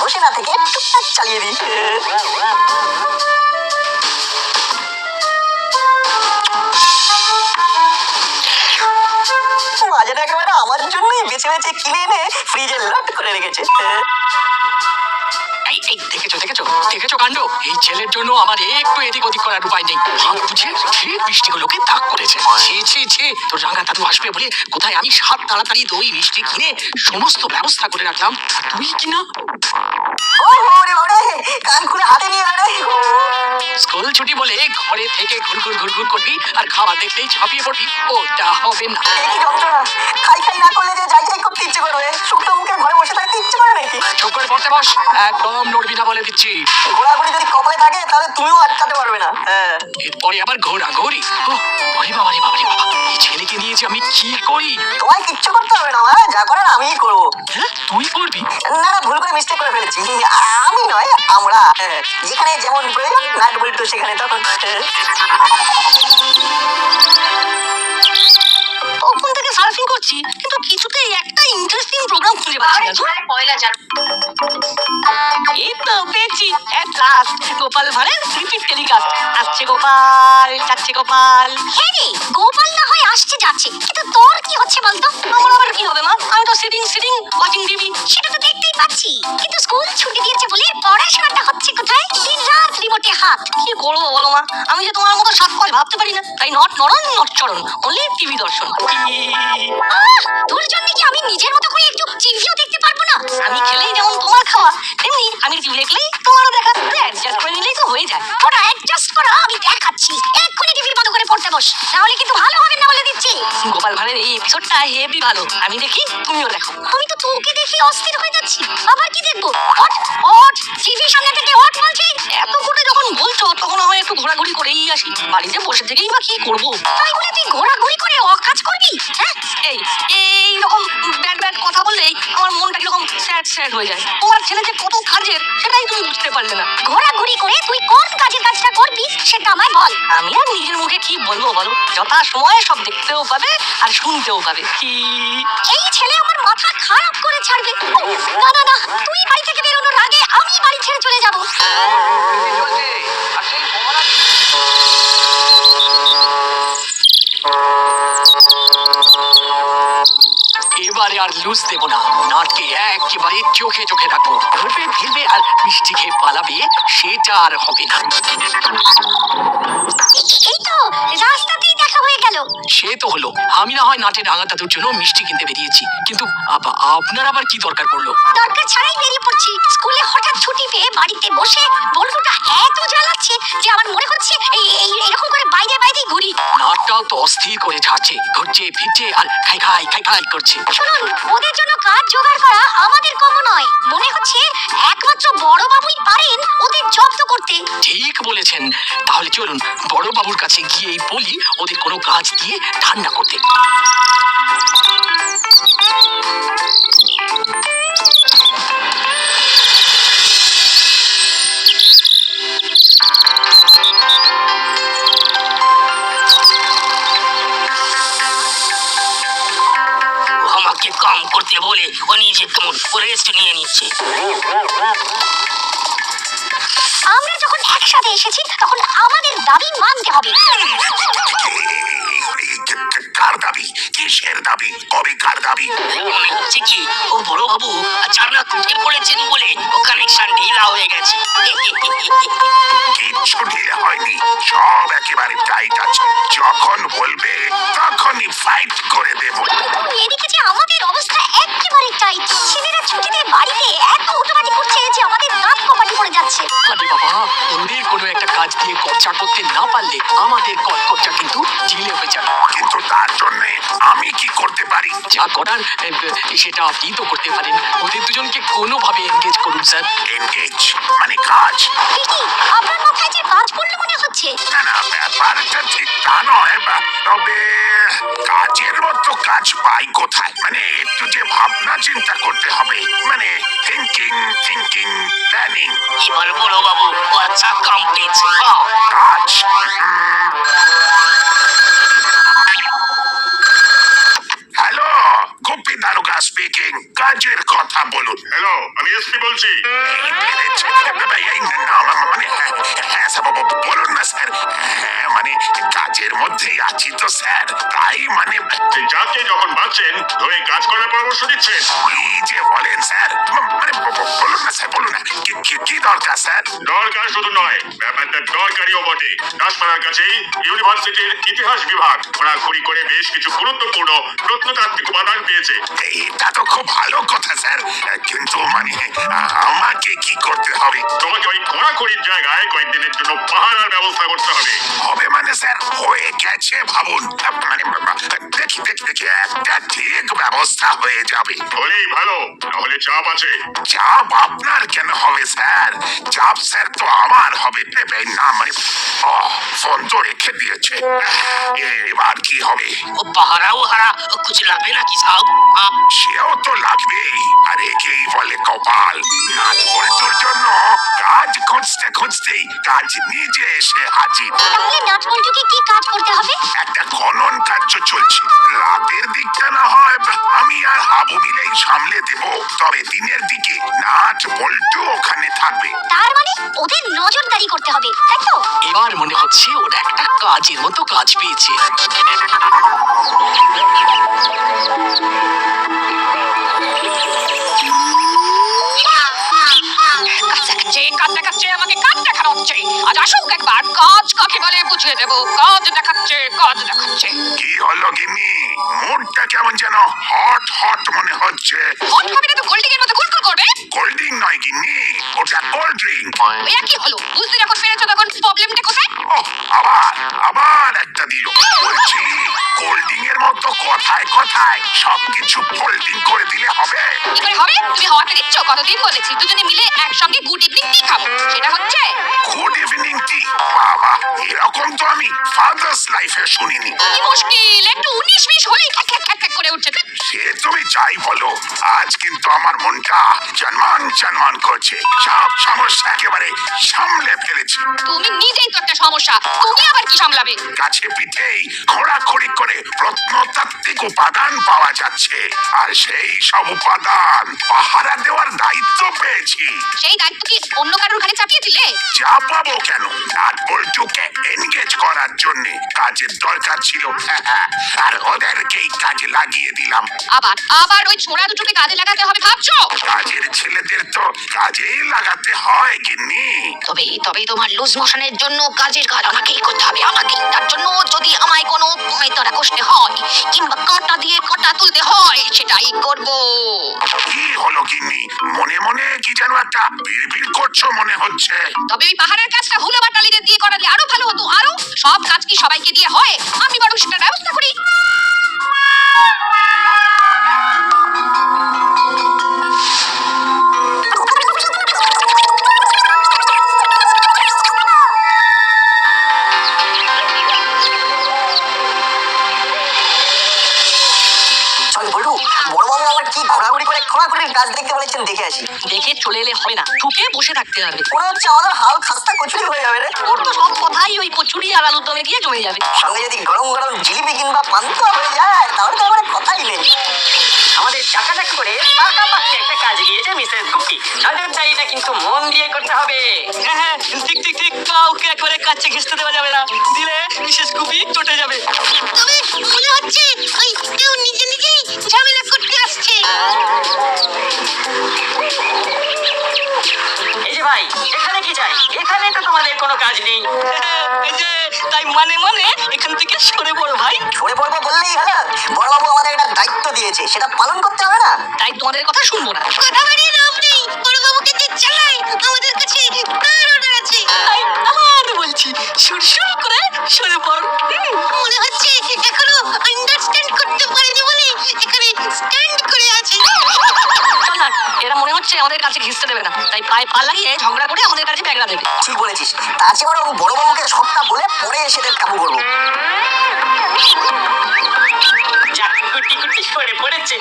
বসে না থেকে টুকটাক চালিয়ে দিই। মাঝে একেবারে আমার জন্যই বেছে বেছে কিনে এনে ফ্রিজে লক করে রেখেছে। দেখেছো কাণ্ড। এই ছেলের জন্য আমার একটু এদিক ওদিক করার উপায় নেই। ভাব বুঝে ঠিক মিষ্টিগুলোকে তাক করেছে। ছি তোর রাঙা দাদু আসবে বলে কোথায় আমি সাত তাড়াতাড়ি দই মিষ্টি কিনে সমস্ত ব্যবস্থা করে রাখলাম, তুই কিনা কান খুলে হাতে নিয়ে রে। স্কুল ছুটি বলে ঘরে থেকে ঘুরঘুর করবি আর খাবার দেখলেই ঝাঁপিয়ে পড়বি, ওটা হবে না। খাই না করলে যে যাই করতে ইচ্ছে করবে, শুকনো মুখে ঘরে বসে থাকতে ইচ্ছে করে নাকি? চুপ করে পড়তে বস, একদম নড়বি না বলে দিচ্ছি। ঘোরাঘুরি যদি কপালে থাকে তাহলে তুমিও আটকাতে পারবে না। এরপরে আবার ঘোরাঘুরি, বাবা এই ছেলেকে নিয়ে যে আমি কি করি। তোমায় কিচ্ছু করতে হবে না, যা করার আমিই করবো। হ্যাঁ তুই করবি? না ভুল করে মিস্টেক করে ফেলেছি। আমি নয়, আমরা। যেখানে যেমন প্রয়োজন নাট বল্টু সেখানে তখন। তখন থেকে সার্ফিং করছি কিন্তু কিছুতেই একটা ইন্টারেস্টিং প্রোগ্রাম খুঁজে পাচ্ছি না। পয়লা এই তো পেয়েছি এট লাস্ট, গোপাল ভাঁড়ের রিপিট টেলিকাস্ট। আসছে গোপাল, যাচ্ছে গোপাল। হ্যাঁ রে, গোপাল না হয় আসছে যাচ্ছে, কিন্তু তোর কি হচ্ছে বলতো? আমার আবার কি হবে মা, আমি তো সিটিং ওয়াচিং টিভি। সেটা তো দেখতেই পাচ্ছি, কিন্তু স্কুল ছুটি দিয়েছে বলে পড়াশোনাটা হচ্ছে কোথায়? দিন রাত রিমোটে হাত। কি করবো বলো মা, আমি যে তোমার মতো সাত কাজ ভাবতে পারি না, তাই নট নরন নট চরণ, অনলি টিভি দর্শন। তোর জন্য কি আমি নিজের মতো করে একটু টিভিও দেখতে পারবো না? আমি খেলেই যেমন তোমার খাওয়া, তেমনি আমি টিভি দেখলেই তোমারও দেখা। অ্যাডজাস্ট করে নিলেই তো হয়ে যায়। ওটা অ্যাডজাস্ট করা আমি দেখাচ্ছি। এক্ষুনি টিভি বন্ধ করে পড়তে বস, নাহলে কিন্তু ভালো হবে না বলে দিচ্ছি। গোপাল ভাঁড়ের এই এপিসোডটা হেভি ভালো, আমি দেখি তুমিও দেখো। আমি তো তোকে দেখি অস্থির হয়ে যাচ্ছি, আবার কি দেখবো? ওঠ টিভির সামনে থেকে ওঠ বলছি। এত করে যখন বলছো তখন আমি একটু ঘোরাঘুরি করেই আসি, বাড়িতে বসে থেকেই বা কি করবো? তাই বলে তুই ঘোরাঘুরি করে অকাজ করবি? হ্যাঁ, এইরকম ব্যাড কথা বললেই আমার মনটা কিরকম স্যাড হয়ে যায়। তোমার ছেলে যে কত কাজের সেটাই তুমি বুঝতে পারলে না। ঘোরাঘুরি করে তুই কোন কাজটা করবি সেটা আমায় বল। আমি আর নিজের মুখে কি বলবো বলো, যথা সময়ে সব দেখতেও পাবে আর শুনতেও পাবে। কি এই ছেলে আমার মাথা খারাপ করে ছাড়বে। না তুই বাড়ি থেকে বেরোনোর আগে আমি বাড়ি ছেড়ে চলে যাবো। এবারে আর লুজ দেবো না, নাটকে একেবারে চোখে রাখবো। ঘুরবে ফিরবে আর মিষ্টি খেয়ে পালাবে, সেটা আর হবে না। এই তো রাস্তাতেই দেখা হয়ে গেল। সে তো হলো, আমি না হয় নাটের রাঙা দাদুর জন্য মিষ্টি কিনতে বেরিয়েছি, কিন্তু আপনার আবার কি দরকার পড়লো? দরকার ছাড়াই বেরিয়ে পড়ছি। স্কুলে হঠাৎ ছুটি পেয়ে বাড়িতে বসে বল্টুটা এত জ্বালাচ্ছে যে আমার মনে হচ্ছে এরকম করে বাইরে ঘুরি। নাটটাও তো অস্থির করে ছাড়ছে, ঘুরছে ফিরছে আর খাই করছে। শুনুন, ওদের জন্য কাজ জোগাড় করা আমাদের কম নয়। মনে হচ্ছে একমাত্র বড় বাবুই পারেন ওদের জব্দ করতে। ঠিক বলেছেন, তাহলে চলুন বড় বাবুর কাছে গিয়েই বলি ওদের কোনো কাজ দিয়ে ঠান্ডা করতে। আমাকে কাম করতে বলে ও নিজে কেমন রেস্ট নিয়ে নিচ্ছে। আমরা যখন একসাথে এসেছি তখন আমাদের দাবি মানতে হবে। কার দাবি? কিসের দাবি? কবে কার দাবি? মনে হচ্ছে কি ও বড় বাবু চারনাথ উঠে পড়েছেন বলে ও কানেকশন ঢিলা হয়ে গেছে। কিচ্ছু ঢিলা হয়নি, সব একেবারে টাইট আছে। যখন বলবে তখনই ফাইট করে দেব। এদিকে যে আমাদের অবস্থা একেবারে টাইট। ছেলেরা ছুটিতে বাড়িতে এত উটোপাটি করছে যে আমাদের দাঁত কপাটি পড়ে যাচ্ছে। আরে বাবা, ওদের কোনো একটা কাজ দিয়ে খরচা করতে না পারলে আমাদের খরচা কিন্তু ঢিলে হয়ে যাবে। কিন্তু তার জন্য আমি কি করতে পারি? যা করার সেটা আপনি তো করতে পারেন। ওদের দুজনকে কোনোভাবে এনগেজ করুন স্যার। এনগেজ মানে কাজ? কি আপনার মাথায় যে কাজ পড়লো মনে হচ্ছে? না ব্যাপারটা ঠিক তা নয়, তবে কাজের মতো কাজ পাই কোথায়? মানে একটু যে ভাবনা চিন্তা করতে হবে, মানে থিঙ্কিং প্ল্যানিং। এবার বড় বাবু ও আচ্ছা কাম পেয়েছে। কাজ হ্যালো, গোপী দারোগা স্পিকিং। কাজের কথা কথা বলুন। হ্যালো, আমি এসপি বলছি। এই না, মানে হ্যাঁ স্যার, বলুন না স্যার। হ্যাঁ মানে কাজের মধ্যেই আছি তো স্যার, তাই মানে যাকে যখন পাচ্ছেন ধরে কাজ করার পরামর্শ দিচ্ছেন। কি যে বলেন স্যার, মানে বলুন না স্যার, বলুন না কি দরকার স্যার? দরকার শুধু নয়, ব্যাপারটা দরকারিও বটে। দাসপাড়ার কাছেই ইউনিভার্সিটির ইতিহাস বিভাগ ঘোরাঘুরি করে বেশ কিছু গুরুত্বপূর্ণ প্রত্নতাত্ত্বিক উপাদান পেয়েছে। এটা তো খুব ভালো কথা স্যার, কিন্তু মানে আমাকে কি করতে হবে? তোমাকে ওই ঘোরাঘুরির জায়গায় কয়েকদিনের জন্য পাহারার ব্যবস্থা করতে হবে। হবে মানে স্যার, হয়ে গেছে ভাবুন। মানে দেখি একটা ঠিক ব্যবস্থা হয়ে যাবে। হলেই ভালো, তাহলে চাপ আছে। চাপ আপনার কেন হবে স্যার? চাপ স্যার তো আমার হবে। না মানে ফোন তো রেখে দিয়েছে, এবার কি হবে? ও পাহারা ও হারা কুছ লাগবে নাকি সাহেব? সেও তো লাগবেই, আর একেই বলে কপাল। নাট বল্টুর জন্য কাজ খুঁজতেই কাজ নিজে এসে হাজির। তাহলে নাটবল্টুকে কি কাজ করতে হবে? একটা খনন কার্য চলছে। রাতের দিকটা না হয় আমি আর হাবু মিলেই সামলে দেব, তবে দিনের দিকে নাট বল্টু ওখানে থাকবে। তার মানে ওদের নজরদারি করতে হবে, তাই তো? এবার মনে হচ্ছে ওরা একটা কাজের মতো কাজ পেয়েছে। কাজ দেখাচ্ছে, আমাকে কাজ দেখানো হচ্ছে। আজ আসুক একবার, কাজ কাকে বলে বুঝিয়ে দেবো। কাজ দেখাচ্ছে। কি হলো গিন্নি, মুডটা কেমন যেন হট মনে হচ্ছে? হট হবে না তো কোল্ড ড্রিঙ্কের মতো গুলগুল করবে? কোল্ড ড্রিঙ্ক নয় গিন্নি, ওটা কোল্ড ড্রিঙ্ক। ওই একই হলো, বুঝতে যখন পেরেছো তখন প্রবলেমটা কোথায়? আবার একটা দিল। বলছি কোল্ড ড্রিঙ্ক এর মতো কথায় সবকিছু কোল্ড ড্রিঙ্ক করে দিলে হবে? কি করে হবে? তুমি হওয়াটা দিচ্ছ? কতদিন বলেছি দুজনে মিলে একসঙ্গে গুড ইভিনিং টি খাবো, সেটা হচ্ছে? Good evening tea? বাবা, এরকম তো আমি ফাদার্স লাইফে শুনিনি। কি মুশকিল, একটু 19-20 হলেই খ্যাক করে উঠছে। সে তুমি যাই বলো, আজ কিন্তু আমার মনটা জানমান করছে। সব সমস্যা একেবারে সামলে ফেলেছি। তুমি নিজেই তো একটা সমস্যা, তুমি আবার কি সামলাবে? কাছে পিঠেই খোঁড়াখড়ি করে প্রত্নতাত্ত্বিক উপাদান পাওয়া যাচ্ছে, আর সেই সব উপাদান পাহারা দেওয়ার দায়িত্ব পেয়েছি। সেই দায়িত্ব কি অন্য কারোর ঘাড়ে চাপিয়ে দিলে? যা পাবো কেন, নাট বল্টুকে এনগেজ করার জন্য কাজের দরকার ছিল, আর ওদেরকেই কাজে লাগিয়ে দিলাম। আবার ওই ছোড়া দুটোকে কাজে লাগাতে হবে ভাবছো? কাজের ছেলেদের তো কাজেই লাগাতে হয় গিন্নি। তবে তোমার লুজ মোশনের জন্য কাজের কাজ আমাকেই করতে হবে, আমাকেই। তার জন্য যদি আমায় কোনো তোরা কষতে হয় কিংবা কাঁটা দিয়ে কাঁটা তুলতে হয়, সেটাই করব। কি হলো গিন্নি, মনে কি যেন একটা বিড়বিড় করছো মনে হচ্ছে? তবে ওই পাহাড়ের কাজটা হুলো বাটালিদের দিয়ে করালে আরো ভালো হতো। আরো সব কাজ কি সবাইকে দিয়ে হয়? আমি বরং সেটার ব্যবস্থা করি। চল বলু, বড়বাবু আবার কি ঘোরাঘুরি করে খোঁড়াখুড়ির কাজ দেখতে বলেছেন, দেখে আসি। দেখে চলে এলে হবে না, ঠুকে বসে থাকতে হবে। মনে হচ্ছে আমাদের হাল খাস্তা কচুরি হয়ে যাবে রে। ওর তো সব কথাই ওই কচুরি আর আলুর দমে গিয়ে জমে যাবে। সঙ্গে যদি গরম জিলিপি কিংবা পান্তুয়া হয়ে যায়, তাহলে তো আমার কথাই নেই। আমাদের চাকাচাক করে পাকাপাকি একটা কাজ দিয়েছে মিসেস গুপ্তি। নজরদারিটা কিন্তু মন দিয়ে করতে হবে। হ্যাঁ, ঠিক কাউকে একবারে কাছে ঘেঁষতে দেওয়া যাবে না, দিলে মিসেস গুপি চটে যাবে। তবে মনে হচ্ছে ওই কেউ নিজেই ঝামেলা করতে আসছে। এই যে ভাই, এখানে কি চাই? এখানে তো তোমাদের কোনো কাজ নেই। এই যে তাই মানে এখান থেকে সরে পড়ো ভাই। সরে পড়বো বললেই হলো? বড়বাবু আমাদের একটা দায়িত্ব দিয়েছে, সেটা পালন করতে হবে না? তাই তোমাদের কথা শুনবো না। কথা বাড়িয়ে লাভ নেই, বড়বাবুকে যে চালাই আমাদের কাছে তার অর্ডার আছে। তাই আবার বলছি, সুরসুর করে সরে পড়। মনে হচ্ছে এখনো আন্ডারস্ট্যান্ড করতে পারেনি বলে এখানে স্ট্যান্ড করে আছে। চল না, এরা মনে হচ্ছে আমাদের কাছে ঘিসতে দেবে না, তাই পায়ে পা লাগিয়ে ঝগড়া করে আমাদের কাছে ব্যাগরা দেবে। ঠিক বলেছিস, তার চেয়ে বরং বড়বাবুকে সবটা বলে পরে এসে কাবু করবো। যা কুটি সরে পড়েছে।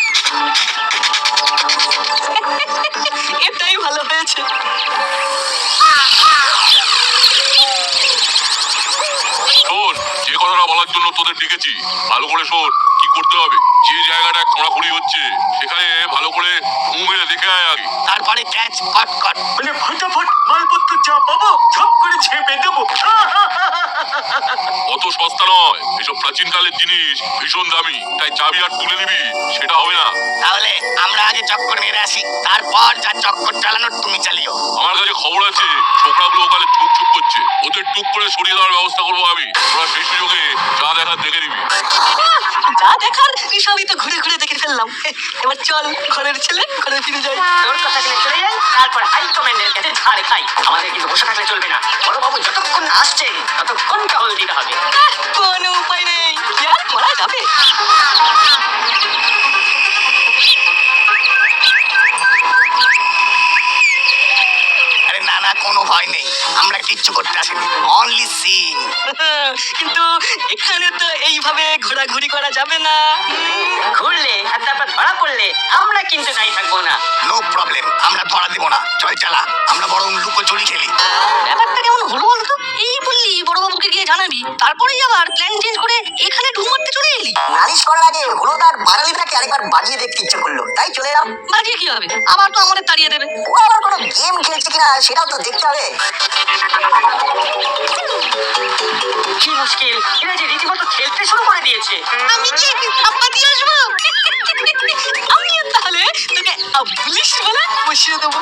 এটাই ভালো হয়েছে। শোন, যে কথাটা বলার জন্য তোদের ডেকেছি ভালো করে শোন। কি করতে হবে। যে জায়গাটা খোঁড়াখুড়ি হচ্ছে সেখানে ভালো করে মেরে দেখে আয় আগে। তারপরে ক্যাচ কট কট। মানে ফটাফট মালপত্র যা পাবো ঝপ করে ছেপে দেবো। অত সস্তা নয়, এসব প্রাচীনকালের জিনিস ভীষণ দামি, তাই চাবি আর তুলে নিবি সেটা হবে না। তাহলে আমরা আগে চক্কর মেরে আসি, তারপর যা চক্কর চালানোর তুমি চালিও। আমার কাছে খবর আছে ছোকরাগুলো ওখানে চুপ চুপ করছে, ওদের টুক করে সরিয়ে দেওয়ার ব্যবস্থা করবো আমি। তোরা সেই সুযোগে যা দেখার দেখে নিবি। যা দেখার সবই তো ঘুরে ঘুরে দেখে ফেললাম। এবার চল, ঘরের ছেলে ঘরে ফিরে যাই। তোর কথা শুনে চলে যাই, তারপর হাই কমান্ডের কাছে ঝাড় খাই। আমাদের কিন্তু বসে থাকলে চলবে না, বড়বাবু যতক্ষণ না আসছেন ততক্ষণ টহল দিতে হবে। কোনো উপায় নেই, কি আর করা যাবে। আরে না না, কোনো ভয় নেই, আমরা কিচ্ছু করতে আসিনি, অনলি সিন। কিন্তু এখানে তো এইভাবে ঘোরাঘুরি করা যাবে না। ঘুরলে আর তারপর ধরা পড়লে আমরা কিন্তু দায়ী থাকবো না। নো প্রবলেম, আমরা ধরা দেবো না, চল চালা, আমরা বরং লুকোচুরি খেলি। ব্যাপারটা কেমন হলো বলতো? এই বললি বড়বাবুকে গিয়ে জানাবি, তারপরেই আবার প্ল্যান চেঞ্জ করে এখানে ঢুক মারতে চলে এলি। নালিশ করার আগে হলো তার বাঙালিটাকে আরেকবার বাজিয়ে দেখতে ইচ্ছে করলো, তাই চলে এলাম। বাজিয়ে কি হবে? আবার তো আমাদের তাড়িয়ে দেবে। ও আবার কোনো গেম খেলছে কিনা সেটাও তো দেখতে হবে। কি মুশকিল, এরা যে রীতিমতো খেলতে শুরু করে দিয়েছে। আমি কি আপা দিয়ে আসবো? আমিও তাহলে তোকে পুলিশ বলে বসিয়ে দেবো।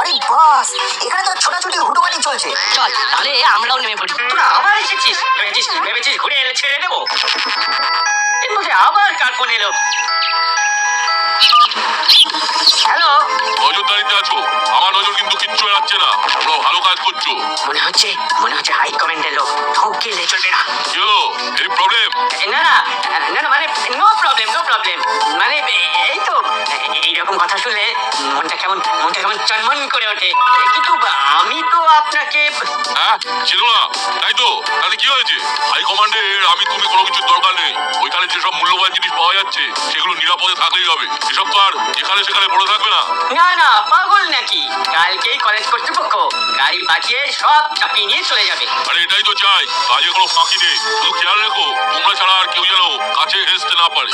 আরে বাস, এখানে তো ছোটাছুটি হুটোপাটি চলছে। চল তাহলে আমরাও নেমে পড়ি। তোরা আবার এসেছিস, ভেবেছিস ঘুরে এলে ছেড়ে দেবো? এর মধ্যে আবার কার ফোন এলো? হ্যালো, নজরদারিতে আছো, আমার নজর কিন্তু কিচ্ছু এড়াচ্ছে না, তোমরা ভালো কাজ করছো। মনে হচ্ছে হাই কমান্ডের লোক। ঠোক গেলে চলবে না। কি হলো, এই প্রবলেম? না না না না, মানে নো প্রবলেম মানে এই তো এইরকম কথা শুনলে মনটা কেমন চনমন করে ওঠে। কিন্তু আমি তো আপনাকে হ্যাঁ, ছিল না তাই তো? তাহলে কি হয়েছে? হাই কমান্ডের আমি তুমি কোনো কিছুর দরকার নেই। ওইখানে যেসব মূল্যবান জিনিস পাওয়া যাচ্ছে সেগুলো নিরাপদে থাকলেই হবে, এসব তো আর এখানে সেখানে পড়ে থাকবে না। না পাগল নাকি? কালকেই কলেজ কর্তৃপক্ষ গাড়ি পাঠিয়ে সব চাপিয়ে নিয়ে চলে যাবে। আরে এটাই তো চাই, কাজে কোনো ফাঁকি নেই। শুধু খেয়াল রেখো তোমরা ছাড়া আর কেউ যেন কাছে ঘেঁষতে না পারে।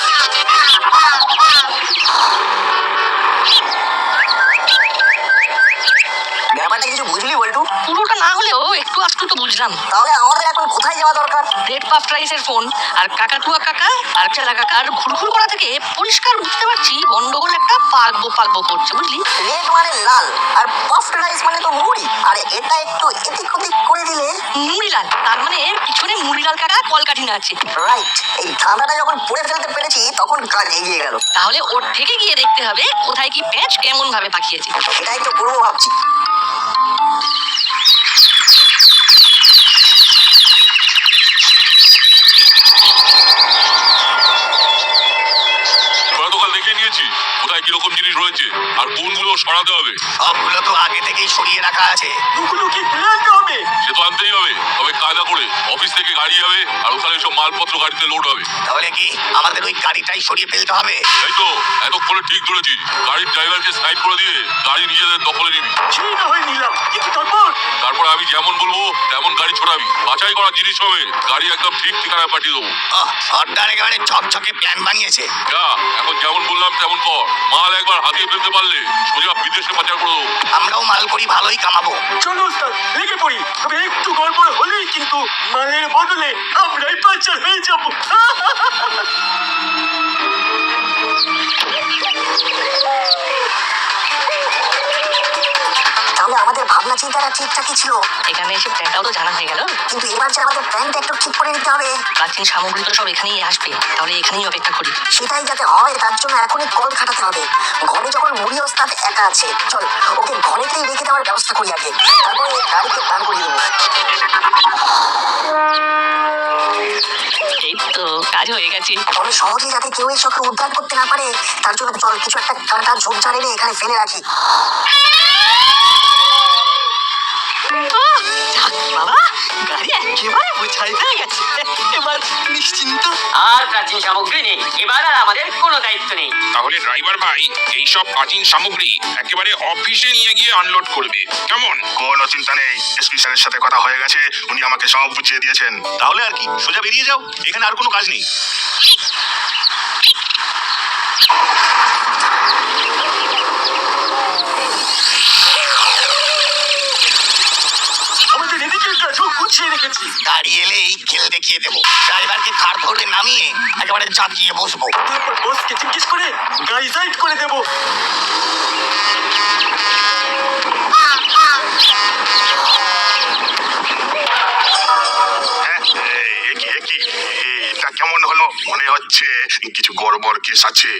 ব্যাপারটা কিছু বুঝলি বলটু? পুরোটা না হলেও একটু আধটু তো বুঝলাম। তাহলে আমাদের এখন কোথায় যাওয়া দরকার? রেড পাফ রাইসের ফোন আর কাকাতুয়া কাকা আর চেলা কাকার ঘুরঘুর করা থেকে পরিষ্কার বুঝতে পারছি গন্ডগোল একটা পাকবো করছে, বুঝলি? রেড মানে লাল, আর পাফড রাইস মানে তো মুড়ি, আর এটা একটু এদিক ওদিক করে দিলে। মুড়িলাল, তার মানে এর পিছনে মুড়িলাল কাকা কলকাঠি না আছে। রাইট, এই ধাঁধাটা যখন পড়ে ফেলতে পেরেছি তখন কাজ এগিয়ে গেল। তাহলে ওর থেকে গিয়ে দেখতে হবে কোথায় কি প্যাঁচ কেমন ভাবে পাকিয়েছে। এটাই তো করবো ভাবছি। গতকাল দেখে নিয়েছি কোথায় কিরকম জিনিস রয়েছে আর কোনগুলো সরাতে হবে। সবগুলো তো আগে থেকেই সরিয়ে রাখা আছে। ওগুলো কি ফেলাতে হবে? সে তো আনতেই হবে, তবে কায়দা করে অফিস থেকে গাড়ি যাবে আর ওখানে সব মালপত্র গাড়িতে লোড হবে। তাহলে কি আমাদের ওই গাড়িটাই সরিয়ে ফেলতে হবে? এই তো এতক্ষণে ঠিক ধরেছি, গাড়ির ড্রাইভারকে সাইড করে দিয়ে গাড়ি নিজেদের দখলে নিবি। সেই না হয়ে নিলাম, কিন্তু তারপর আমি যেমন বলবো তেমন গাড়ি ছোড়াবি, বাছাই করা জিনিস হবে, গাড়ি একদম ঠিক ঠিকানায় পাঠিয়ে দেবো। সর্দার একেবারে ঝকঝকে প্ল্যান বানিয়েছে। যা, এখন যেমন বললাম তেমন কর, মাল একবার হাতিয়ে ফেলতে পারলে সোজা বিদেশে পাচার করে দেবো। আমরাও মাল করি, ভালোই কামাবো। চলো ওস্তাদ, লেগে পড়ি। তবে একটু গড়বড় হলেই কিন্তু মালের বদলে আমরাই পাচার হয়ে যাবো। তাহলে আমাদের ভাবনা চিন্তাটা ঠিকঠাকই ছিল, এখানে এসে প্ল্যানটাও তো জানা হয়ে গেল। কিন্তু এবার যে আমাদের প্ল্যানটা একটু ঠিক করে নিতে হবে। প্রাচীন সামগ্রী তো সব এখানেই আসবে, তাহলে এখানেই অপেক্ষা করি। সেটাই যাতে হয় তার জন্য এখনই কল খাটাতে হবে। ঘরে যখন মুড়ি ওস্তাদ একা আছে, চল ওকে ঘরেতেই রেখে দেওয়ার ব্যবস্থা করি আগে, তারপরে গাড়িতে প্ল্যান করে দেবো। এই তো কাজ হয়ে গেছে। তবে সহজেই যাতে কেউ এসবকে উদ্ধার করতে না পারে তার জন্য চল কিছু একটা কাঁটা ঝোপঝাড় এনে এখানে ফেলে রাখি। যাক বাবা, গাড়ি একেবারে বোঝাই হয়ে গেছে, এবার নিশ্চিন্ত। আর প্রাচীন সামগ্রী নেই, এবার আর আমাদের কোনো দায়িত্ব নেই। তাহলে ড্রাইভার ভাই এইসব প্রাচীন সামগ্রী একেবারে অফিসে নিয়ে গিয়ে আনলোড করবে, কেমন? কোনো চিন্তা নেই, এসপি স্যারের সাথে কথা হয়ে গেছে, উনি আমাকে সব বুঝিয়ে দিয়েছেন। তাহলে আর কি, সোজা বেরিয়ে যাও, এখানে আর কোনো কাজ নেই। আমাদের এদিকের কাজও গুছিয়ে রেখেছি। গাড়ি এলেই খেল দেখিয়ে দেবো, ড্রাইভারকে খাট ধরে নামিয়ে একেবারে চাপিয়ে বসবো। তারপর বসকে জিজ্ঞেস করে গাড়ি সাইড করে দেবো। এটা কেমন হলো? মনে হচ্ছে কিছু গড়বড় কেস আছে।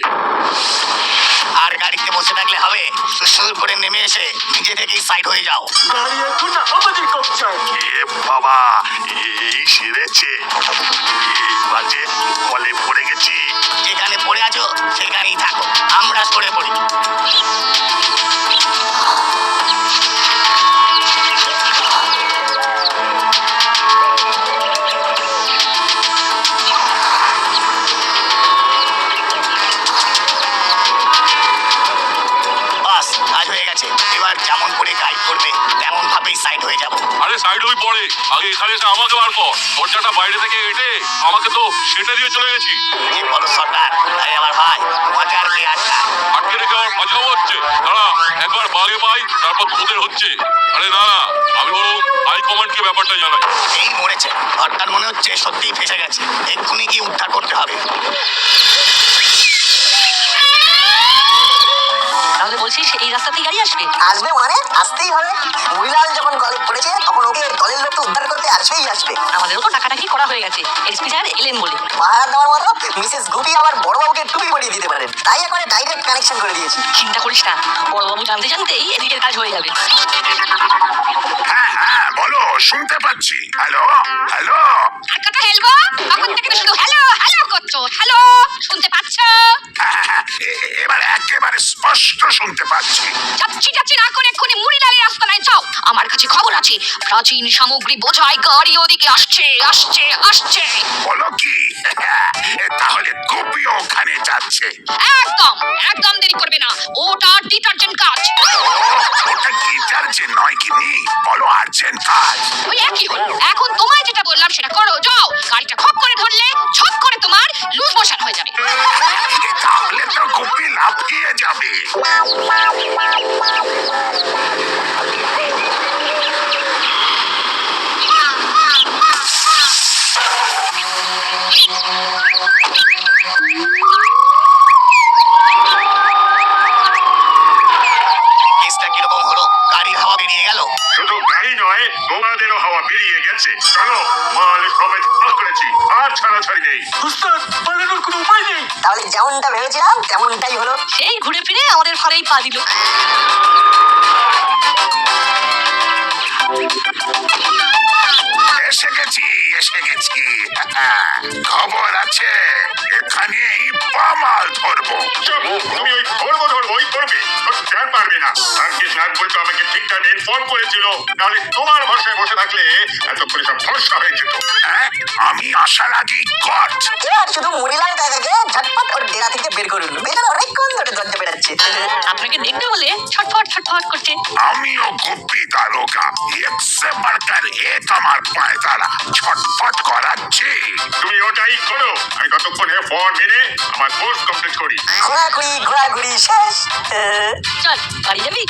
আর গাড়িতে বসে থাকলে হবে, সুর করে নেমে এসে নিজে থেকেই সাইড হয়ে যাও। গাড়ি এখন আমাদের কবজায়। এ বাবা, এই সেরেছে, এই বাজে কলে পড়ে গেছি। যেখানে পড়ে আছো সেখানেই থাকো, আমরা সরে পড়ি। বাস, কাজ হয়ে গেছে। এবার যেমন করে গাইড করবে তেমন ভাবেই সাইড হয়ে যাবো। আরে সাইড হয়ে পড়ে, আগে এখানে এসে আমাকে বার কর। দরজাটা বাইরে থেকে এটে আমাকে তো সেটা দিয়ে চলে গেছি। কি বলো সরকার, তাই আমার ভাই তোমাকে আর কে আটকা? আটকে রেখে আমার মজা হচ্ছে। দাঁড়া, একবার বাগে পাই, তারপর তোদের হচ্ছে। আরে না না, আমি বরং হাই কমান্ডকে ব্যাপারটা জানাই। এই মরেছে, ঘরটার মনে হচ্ছে সত্যিই ফেসে গেছে, এক্ষুনি গিয়ে উদ্ধার করতে হবে। তাহলে বলছিস এই রাস্তাতেই গাড়ি আসবে? আসবে মানে আসতেই হবে। মহিলাল যখন গলে পড়েছে তখন ওকে দলের লোককে উদ্ধার করতে আসবেই আসবে। আমাদেরও তো টাকাটাকি করা হয়ে গেছে, এসপি স্যার এলেন বলে। পাহাড় দেওয়ার মতো মিসেস গুপি আবার বড়বাবুকে টুপি পরিয়ে দিতে পারেন, তাই একবারে ডাইরেক্ট কানেকশন করে দিয়েছি। চিন্তা করিস না, বড়বাবু জানতে জানতেই এদিকের কাজ হয়ে যাবে। হ্যাঁ হ্যাঁ, বলো, শুনতে পাচ্ছি। Hello hello. আর কথা হেলবো, তখন থেকে তো শুধু হ্যালো হ্যালো করছো। হ্যালো, শুনতে পাচ্ছো? এবার একেবারে স্পষ্ট শুনতে পাচ্ছি। যাচ্ছি না করে এক্ষুনি মুড়িলালের আস্তানায় যাও। আমার কাছে খবর আছে, প্রাচীন সামগ্রী বোঝাই গাড়ি ওদিকে আসছে। বলো কি? তাহলে গুপিও ওখানে যাচ্ছে? একদম দেরি করবে না, ওটা ডিটারজেন্ট কাজ। ওটা ডিটারজেন্ট নয় কিনি, বলো আর্জেন্ট কাজ। ওই একই হলো। এখন তোমায় যেটা বললাম সেটা করো, যাও। গাড়িটা খপ করে ধরলে ছপ করে তোমার লুজ মোশন হয়ে যাবে। তাহলে তো গুপি লাফিয়ে যাবে। কেসটা কিরকম হলো? গাড়ির হাওয়া বেরিয়ে গেল। শুধু গাড়ি নয়, তোমাদেরও হাওয়া বেরিয়ে গেছে। চলো, মাল সমেত করেছি, আর ছাড়াছাড়ি নেই। উস্তাদ, পালানোর কোনো উপায় নেই। তাহলে যেমনটা ভেবেছিলাম তেমনটাই হলো। সেই ঘুরে ফিরে আমাদের ফারেই পা দিল। এসে গেছি। খবর আছে, এখানেই বামাল ধরবো। তুমি ওই ধরবোই করবে, আর পারবে না। আজকে স্যার বলতো আমাকে ঠিক টাইমে ইনফর্ম করেছিল, নাহলে তোমার ভরসায় বসে থাকলে এতক্ষণে সব ভরসা হয়ে যেত। আমি আসার আগেই কট। এবার শুধু মুড়িলাল কাকাকে ঝটপট ওর ডেরা থেকে বের করুন, বেটার অনেকক্ষণ ধরে দরজা বেড়াচ্ছে। আপনাকে দেখতে বলে ছটফট করছে। আমিও গুপি দারোগা, একসে বারকার এক আমার পায়তারা ছটফট করাচ্ছি। তুমি ওটাই করো, আমি ততক্ষণে ফোন মেনে আমার কোর্স কমপ্লিট করি। ঘোরাঘুরি শেষ। চল, বাড়ি যাবি?